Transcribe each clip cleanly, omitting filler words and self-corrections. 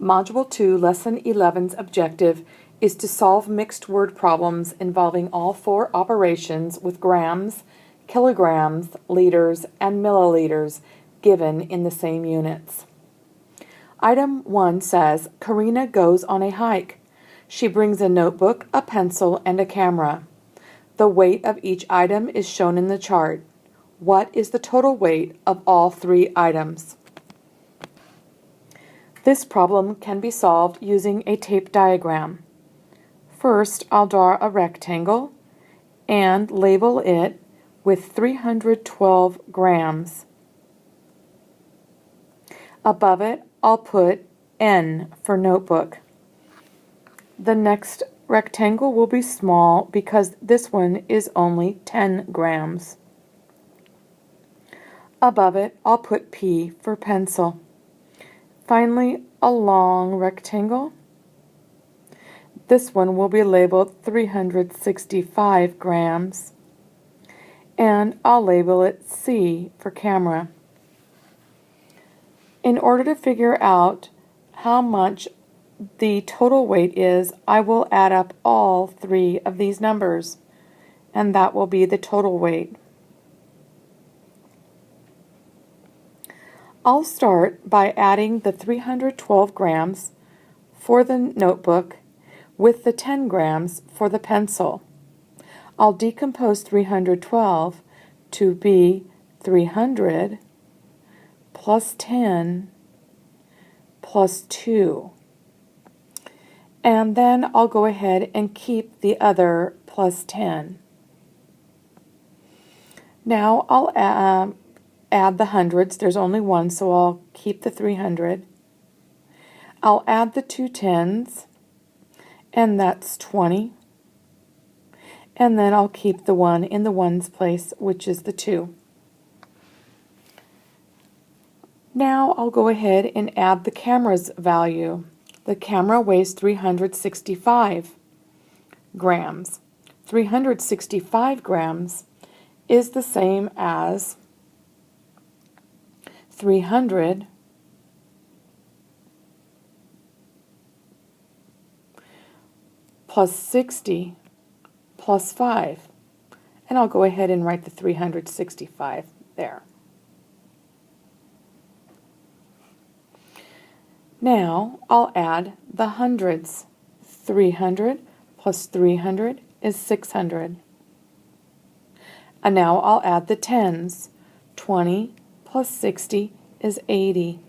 Module 2, Lesson 11's objective is to solve mixed word problems involving all four operations with grams, kilograms, liters, and milliliters given in the same units. Item 1 says, Karina goes on a hike. She brings a notebook, a pencil, and a camera. The weight of each item is shown in the chart. What is the total weight of all three items? This problem can be solved using a tape diagram. First, I'll draw a rectangle and label it with 312 grams. Above it, I'll put N for notebook. The next rectangle will be small because this one is only 10 grams. Above it, I'll put P for pencil. Finally, a long rectangle. This one will be labeled 365 grams, and I'll label it C for camera. In order to figure out how much the total weight is, I will add up all three of these numbers, and that will be the total weight. I'll start by adding the 312 grams for the notebook with the 10 grams for the pencil. I'll decompose 312 to be 300 plus 10 plus 2. And then I'll go ahead and keep the other plus 10. Now I'll add the hundreds. There's only one, so I'll keep the 300. I'll add the two tens, and that's 20. And then I'll keep the 1 in the ones place, which is the 2. Now I'll go ahead and add the camera's value. The camera weighs 365 grams. 365 grams is the same as 300 plus 60 plus 5. And I'll go ahead and write the 365 there. Now I'll add the hundreds. 300 plus 300 is 600. And now I'll add the tens. 20 plus 60 is 80.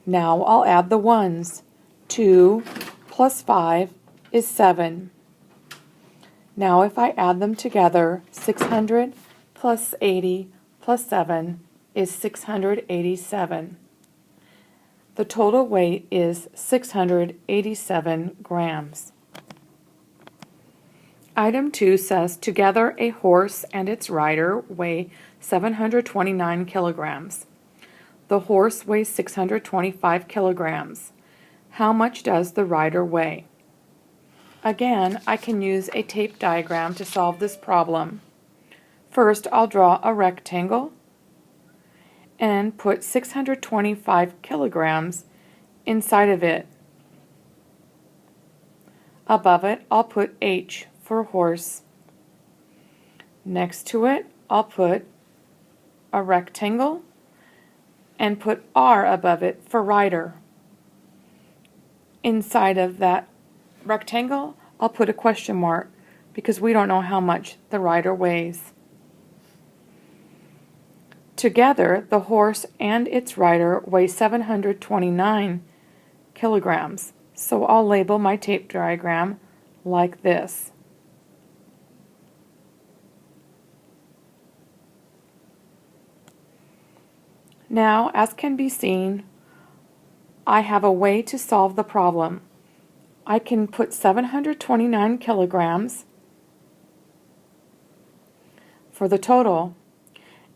Now I'll add the ones. 2 plus 5 is 7. Now if I add them together, 600 plus 80 plus 7 is 687. The total weight is 687 grams. Item 2 says, together a horse and its rider weigh 729 kilograms. The horse weighs 625 kilograms. How much does the rider weigh? Again, I can use a tape diagram to solve this problem. First, I'll draw a rectangle and put 625 kilograms inside of it. Above it, I'll put H for horse. Next to it, I'll put a rectangle and put R above it for rider. Inside of that rectangle, I'll put a question mark because we don't know how much the rider weighs. Together, the horse and its rider weigh 729 kilograms. So I'll label my tape diagram like this. Now, as can be seen, I have a way to solve the problem. I can put 729 kilograms for the total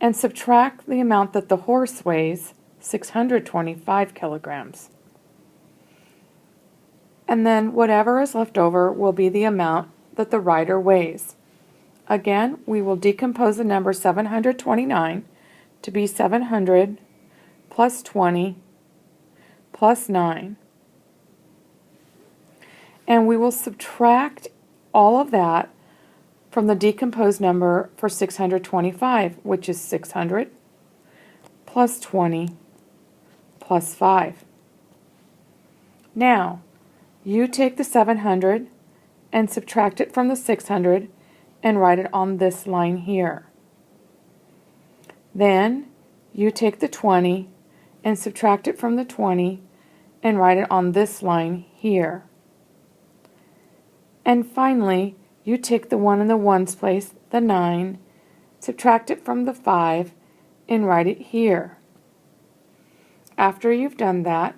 and subtract the amount that the horse weighs, 625 kilograms. And then whatever is left over will be the amount that the rider weighs. Again, we will decompose the number 729 to be 700 plus 20 plus 9. And we will subtract all of that from the decomposed number for 625, which is 600 plus 20 plus 5. Now, you take the 700 and subtract it from the 600 and write it on this line here. Then, you take the 20 and subtract it from the 20 and write it on this line here. And finally, you take the 1 in the ones place, the 9, subtract it from the 5, and write it here. After you've done that,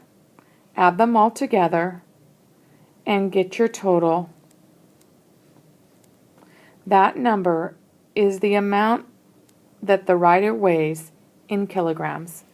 add them all together and get your total. That number is the amount that the writer weighs in kilograms.